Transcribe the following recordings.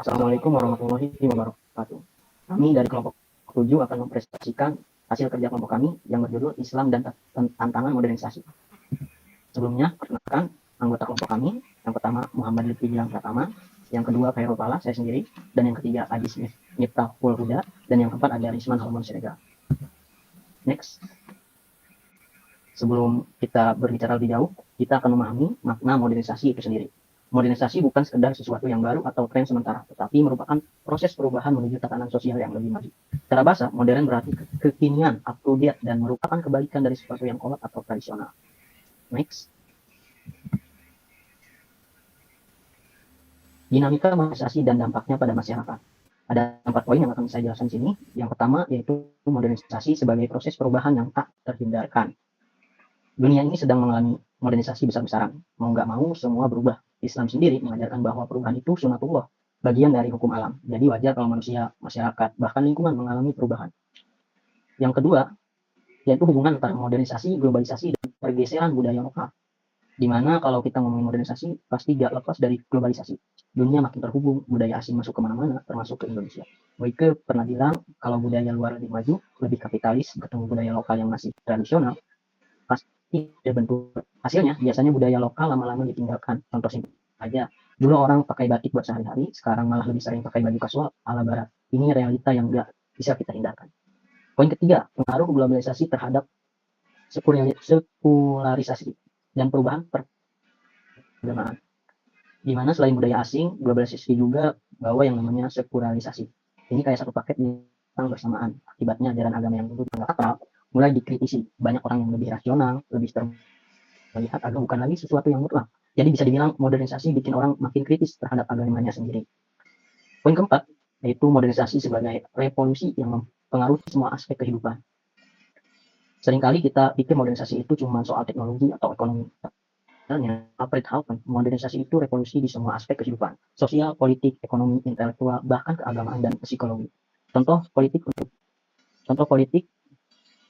Assalamualaikum warahmatullahi wabarakatuh. Kami dari kelompok 7 akan mempresentasikan hasil kerja kelompok kami yang berjudul Islam dan Tantangan Modernisasi. Sebelumnya, perkenalkan anggota kelompok kami. Yang pertama Muhammad Lutfi Gilang Pratama, yang kedua Khairul Pala, saya sendiri, dan yang ketiga Adi Smith Miftahul Huda, dan yang keempat ada Risman Halmon Siregar. Next. Sebelum kita berbicara lebih jauh, kita akan memahami makna modernisasi itu sendiri. Modernisasi bukan sekedar sesuatu yang baru atau tren sementara, tetapi merupakan proses perubahan menuju tatanan sosial yang lebih maju. Secara bahasa, modern berarti kekinian, up to date, dan merupakan kebalikan dari sesuatu yang kolot atau tradisional. Next. Dinamika modernisasi dan dampaknya pada masyarakat. Ada 4 poin yang akan saya jelaskan di sini. Yang pertama yaitu modernisasi sebagai proses perubahan yang tak terhindarkan. Dunia ini sedang mengalami modernisasi besar-besaran. Mau nggak mau semua berubah. Islam sendiri mengajarkan bahwa perubahan itu sunatullah, bagian dari hukum alam. Jadi wajar kalau manusia, masyarakat, bahkan lingkungan mengalami perubahan. Yang kedua, yaitu hubungan antara modernisasi, globalisasi, dan pergeseran budaya lokal. Dimana kalau kita ngomongin modernisasi, pasti gak lepas dari globalisasi. Dunia makin terhubung, budaya asing masuk kemana-mana, termasuk ke Indonesia. Boyke pernah bilang, kalau budaya luar lebih maju, lebih kapitalis, ketemu budaya lokal yang masih tradisional, pasti ada bentuk hasilnya. Biasanya budaya lokal lama-lama ditinggalkan. Contoh simpel aja, dulu orang pakai batik buat sehari-hari, sekarang malah lebih sering pakai baju kasual ala barat. Ini realita yang gak bisa kita hindarkan. Poin ketiga, pengaruh globalisasi terhadap sekularisasi dan perubahan peragama. Di mana selain budaya asing, globalisasi juga bawa yang namanya sekularisasi. Ini kayak satu paket yang bersamaan. Akibatnya ajaran agama yang dulu dianggap sakral mulai dikritisi. Banyak orang yang lebih rasional, lebih melihat agama bukan lagi sesuatu yang mutlak. Jadi bisa dibilang modernisasi bikin orang makin kritis terhadap agamanya sendiri. Poin keempat, yaitu modernisasi sebagai revolusi yang mempengaruhi semua aspek kehidupan. Seringkali kita pikir modernisasi itu cuma soal teknologi atau ekonomi. Sebenarnya, Alfred Hawken, modernisasi itu revolusi di semua aspek kehidupan. Sosial, politik, ekonomi, intelektual, bahkan keagamaan dan psikologi. Contoh politik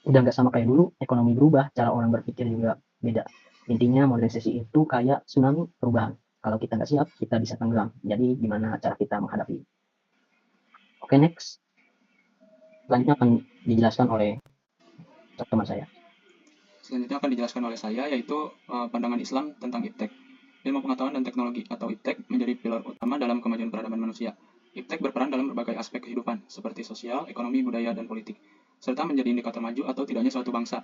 udah nggak sama kayak dulu, ekonomi berubah, cara orang berpikir juga beda. Intinya modernisasi itu kayak tsunami perubahan. Kalau kita nggak siap, kita bisa tenggelam. Jadi gimana cara kita menghadapi? Oke, next. Selanjutnya akan dijelaskan oleh teman saya. Selanjutnya akan dijelaskan oleh saya, yaitu pandangan Islam tentang iptek. Ilmu pengetahuan dan teknologi atau iptek menjadi pilar utama dalam kemajuan peradaban manusia. Iptek berperan dalam berbagai aspek kehidupan, seperti sosial, ekonomi, budaya, dan politik, serta menjadi indikator maju atau tidaknya suatu bangsa.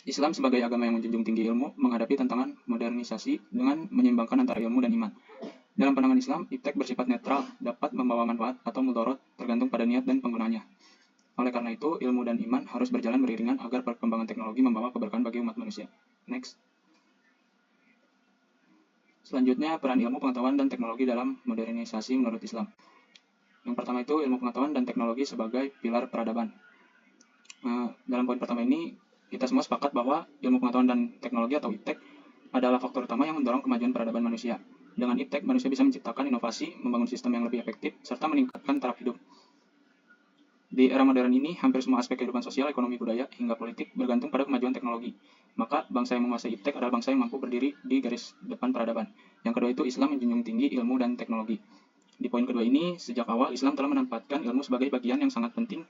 Islam sebagai agama yang menjunjung tinggi ilmu menghadapi tantangan modernisasi dengan menyeimbangkan antara ilmu dan iman. Dalam pandangan Islam, iptek bersifat netral, dapat membawa manfaat atau mudarat tergantung pada niat dan penggunanya. Oleh karena itu, ilmu dan iman harus berjalan beriringan agar perkembangan teknologi membawa keberkahan bagi umat manusia. Next. Selanjutnya, peran ilmu pengetahuan dan teknologi dalam modernisasi menurut Islam. Yang pertama itu ilmu pengetahuan dan teknologi sebagai pilar peradaban. Dalam poin pertama ini, kita semua sepakat bahwa ilmu pengetahuan dan teknologi atau iptek adalah faktor utama yang mendorong kemajuan peradaban manusia. Dengan iptek, manusia bisa menciptakan inovasi, membangun sistem yang lebih efektif, serta meningkatkan taraf hidup. Di era modern ini, hampir semua aspek kehidupan sosial, ekonomi, budaya, hingga politik bergantung pada kemajuan teknologi. Maka, bangsa yang menguasai iptek adalah bangsa yang mampu berdiri di garis depan peradaban. Yang kedua itu Islam menjunjung tinggi ilmu dan teknologi. Di poin kedua ini, sejak awal Islam telah menempatkan ilmu sebagai bagian yang sangat penting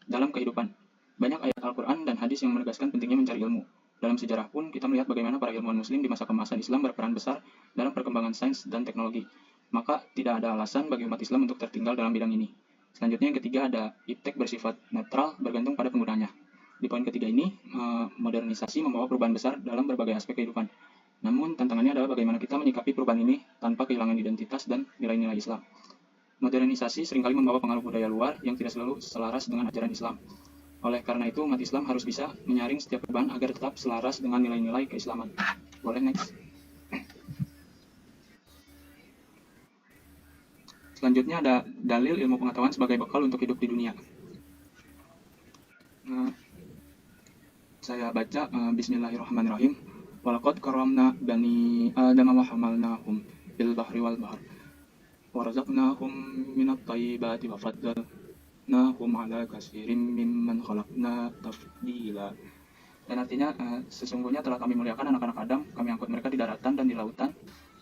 dalam kehidupan. Banyak ayat Al-Quran dan hadis yang menegaskan pentingnya mencari ilmu. Dalam sejarah pun, kita melihat bagaimana para ilmuwan muslim di masa kemasan Islam berperan besar dalam perkembangan sains dan teknologi. Maka, tidak ada alasan bagi umat Islam untuk tertinggal dalam bidang ini. Selanjutnya yang ketiga ada iptek bersifat netral bergantung pada penggunanya. Di poin ketiga ini, modernisasi membawa perubahan besar dalam berbagai aspek kehidupan. Namun, tantangannya adalah bagaimana kita menyikapi perubahan ini tanpa kehilangan identitas dan nilai-nilai Islam. Modernisasi seringkali membawa pengaruh budaya luar yang tidak selalu selaras dengan ajaran Islam. Oleh karena itu, umat Islam harus bisa menyaring setiap perubahan agar tetap selaras dengan nilai-nilai keislaman. Boleh next. Selanjutnya ada dalil ilmu pengetahuan sebagai bekal untuk hidup di dunia. Saya baca Bismillahirrahmanirrahim. Walaqad karamna bani Adam wa hamalnahum fil bahri wal bahr wa razaqnahum minat thayyibati wa faddalnahum ala katsirin mimman khalaqna tafdila. Dan artinya sesungguhnya telah kami muliakan anak-anak Adam, kami angkut mereka di daratan dan di lautan,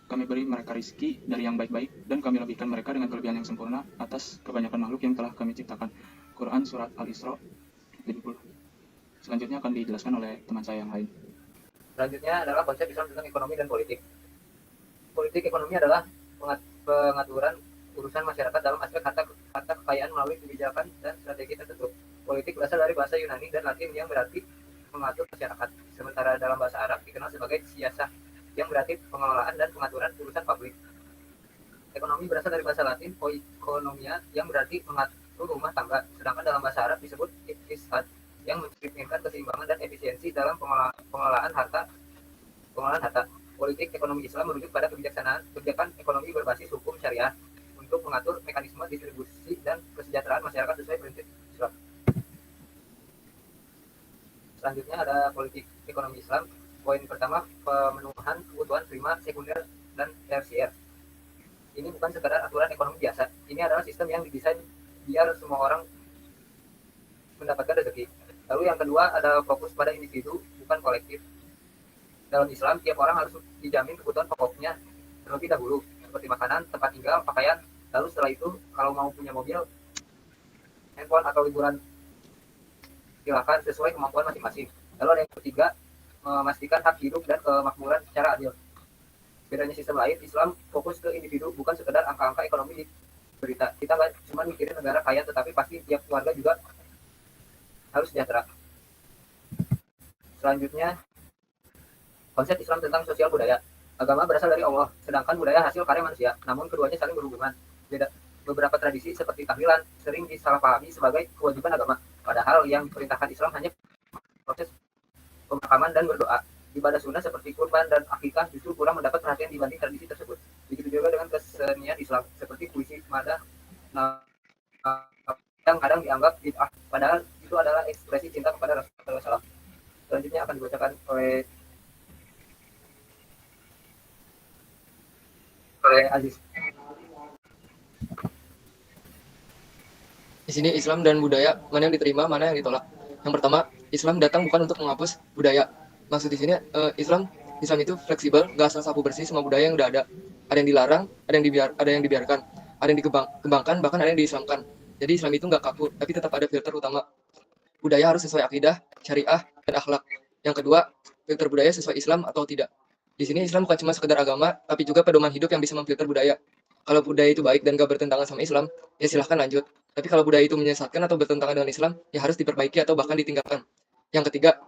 kami beri mereka rizki dari yang baik-baik, dan kami lebihkan mereka dengan kelebihan yang sempurna atas kebanyakan makhluk yang telah kami ciptakan. Quran Surat Al-Isra 70. Selanjutnya akan dijelaskan oleh teman saya yang lain. Selanjutnya adalah konsep Islam tentang ekonomi dan politik. Politik ekonomi adalah pengaturan urusan masyarakat dalam aspek harta kekayaan melalui kebijakan dan strategi tertentu. Politik berasal dari bahasa Yunani dan Latin yang berarti mengatur masyarakat, sementara dalam bahasa Arab dikenal sebagai siyasah yang berarti pengelolaan dan pengaturan urusan publik. Ekonomi berasal dari bahasa Latin oikonomia yang berarti mengatur rumah tangga, sedangkan dalam bahasa Arab disebut iktisad yang mencerminkan keseimbangan dan efisiensi dalam pengelolaan harta. Politik ekonomi Islam merujuk pada kebijakan ekonomi berbasis hukum syariah untuk mengatur mekanisme distribusi dan kesejahteraan masyarakat sesuai prinsip Islam. Selanjutnya ada politik ekonomi Islam. Poin pertama, pemenuhan kebutuhan primer, sekunder, dan tersier. Ini bukan sekadar aturan ekonomi biasa. Ini adalah sistem yang didesain biar semua orang mendapatkan rezeki. Lalu yang kedua ada fokus pada individu, bukan kolektif. Dalam Islam, tiap orang harus dijamin kebutuhan pokoknya terlebih dahulu, seperti makanan, tempat tinggal, pakaian. Lalu setelah itu, kalau mau punya mobil, handphone, atau liburan, silakan sesuai kemampuan masing-masing. Lalu ada yang ketiga, memastikan hak hidup dan kemakmuran secara adil. Bedanya sistem lain, Islam fokus ke individu, bukan sekedar angka-angka ekonomi di berita. Kita nggak cuma mikirin negara kaya, tetapi pasti tiap keluarga juga harus sejahtera. Selanjutnya, konsep Islam tentang sosial budaya. Agama berasal dari Allah, sedangkan budaya hasil karya manusia. Namun keduanya saling berhubungan. Beberapa tradisi seperti tahlilan sering disalahpahami sebagai kewajiban agama. Padahal yang diperintahkan Islam hanya proses pemakaman dan berdoa. Ibadah sunnah seperti kurban dan akikah justru kurang mendapat perhatian dibanding tradisi tersebut. Begitu juga dengan kesenian Islam seperti puisi, madah, yang kadang dianggap bid'ah, padahal itu adalah ekspresi cinta kepada Rasulullah SAW. Selanjutnya akan dibacakan oleh Aziz. Di sini Islam dan budaya, mana yang diterima, mana yang ditolak. Yang pertama, Islam datang bukan untuk menghapus budaya. Maksud di sini Islam itu fleksibel, nggak asal sapu bersih semua budaya yang udah ada. Ada yang dilarang, ada yang dibiarkan, ada yang dikembangkan, bahkan ada yang diislamkan. Jadi Islam itu nggak kaku, tapi tetap ada filter utama. Budaya harus sesuai akidah, syariah, dan akhlak. Yang kedua, filter budaya sesuai Islam atau tidak. Di sini Islam bukan cuma sekedar agama, tapi juga pedoman hidup yang bisa memfilter budaya. Kalau budaya itu baik dan gak bertentangan sama Islam, ya silahkan lanjut. Tapi kalau budaya itu menyesatkan atau bertentangan dengan Islam, ya harus diperbaiki atau bahkan ditinggalkan. Yang ketiga,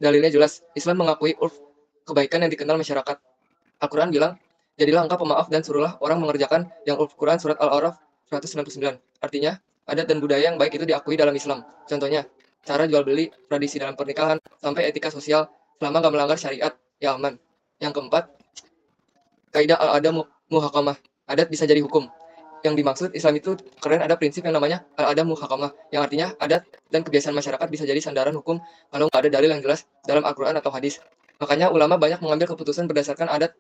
dalilnya jelas. Islam mengakui urf kebaikan yang dikenal masyarakat. Al-Quran bilang, jadilah engkau pemaaf dan suruhlah orang mengerjakan yang urf. Quran Surat Al-A'raf 199. Artinya, adat dan budaya yang baik itu diakui dalam Islam. Contohnya, cara jual beli, tradisi dalam pernikahan, sampai etika sosial, selama gak melanggar syariat, ya aman. Yang keempat, kaidah al-ada muhakamah. Adat bisa jadi hukum. Yang dimaksud Islam itu keren ada prinsip yang namanya al-ada muhakamah, yang artinya adat dan kebiasaan masyarakat bisa jadi sandaran hukum kalau nggak ada dalil yang jelas dalam Al-Quran atau hadis. Makanya ulama banyak mengambil keputusan berdasarkan adat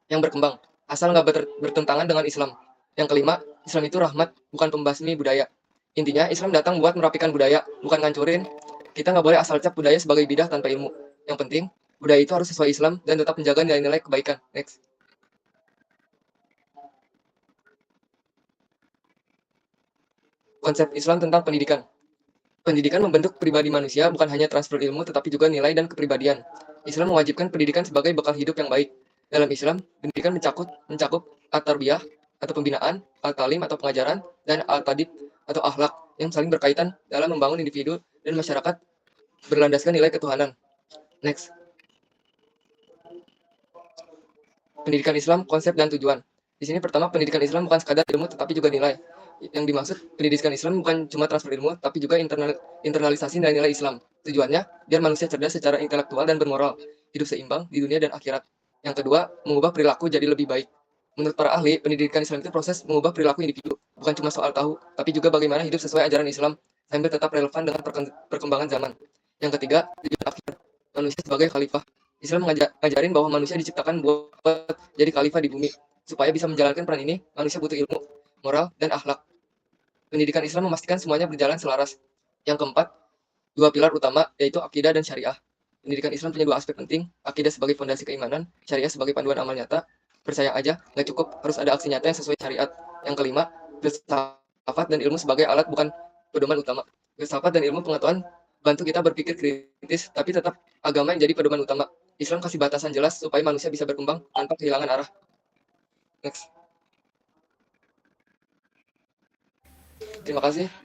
yang berkembang, asal nggak bertentangan dengan Islam. Yang kelima, Islam itu rahmat, bukan pembasmi budaya. Intinya, Islam datang buat merapikan budaya, bukan ngancurin. Kita nggak boleh asal cap budaya sebagai bidah tanpa ilmu. Yang penting, budaya itu harus sesuai Islam dan tetap menjaga nilai-nilai kebaikan. Next. Konsep Islam tentang pendidikan. Pendidikan membentuk pribadi manusia, bukan hanya transfer ilmu, tetapi juga nilai dan kepribadian. Islam mewajibkan pendidikan sebagai bekal hidup yang baik. Dalam Islam, pendidikan mencakup at-tarbiyah atau pembinaan, al-talim atau pengajaran, dan al-tadib atau akhlak yang saling berkaitan dalam membangun individu dan masyarakat berlandaskan nilai ketuhanan. Next. Pendidikan Islam, konsep dan tujuan. Di sini pertama, pendidikan Islam bukan sekadar ilmu tetapi juga nilai. Yang dimaksud pendidikan Islam bukan cuma transfer ilmu, tapi juga internalisasi nilai-nilai Islam. Tujuannya, biar manusia cerdas secara intelektual dan bermoral, hidup seimbang di dunia dan akhirat. Yang kedua, mengubah perilaku jadi lebih baik. Menurut para ahli, pendidikan Islam itu proses mengubah perilaku individu, bukan cuma soal tahu, tapi juga bagaimana hidup sesuai ajaran Islam, sambil tetap relevan dengan perkembangan zaman. Yang ketiga, tujuan akhirat, manusia sebagai khalifah. Islam ngajarin bahwa manusia diciptakan buat jadi khalifah di bumi. Supaya bisa menjalankan peran ini, manusia butuh ilmu, moral, dan akhlak. Pendidikan Islam memastikan semuanya berjalan selaras. Yang keempat, dua pilar utama, yaitu akidah dan syariah. Pendidikan Islam punya dua aspek penting, akidah sebagai fondasi keimanan, syariah sebagai panduan amal nyata. percaya aja nggak cukup, harus ada aksi nyata yang sesuai syariat. Yang kelima, filsafat dan ilmu sebagai alat bukan pedoman utama. Filsafat dan ilmu pengetahuan bantu kita berpikir kritis, tapi tetap agama yang jadi pedoman utama. Islam kasih batasan jelas supaya manusia bisa berkembang tanpa kehilangan arah. Next. Terima kasih.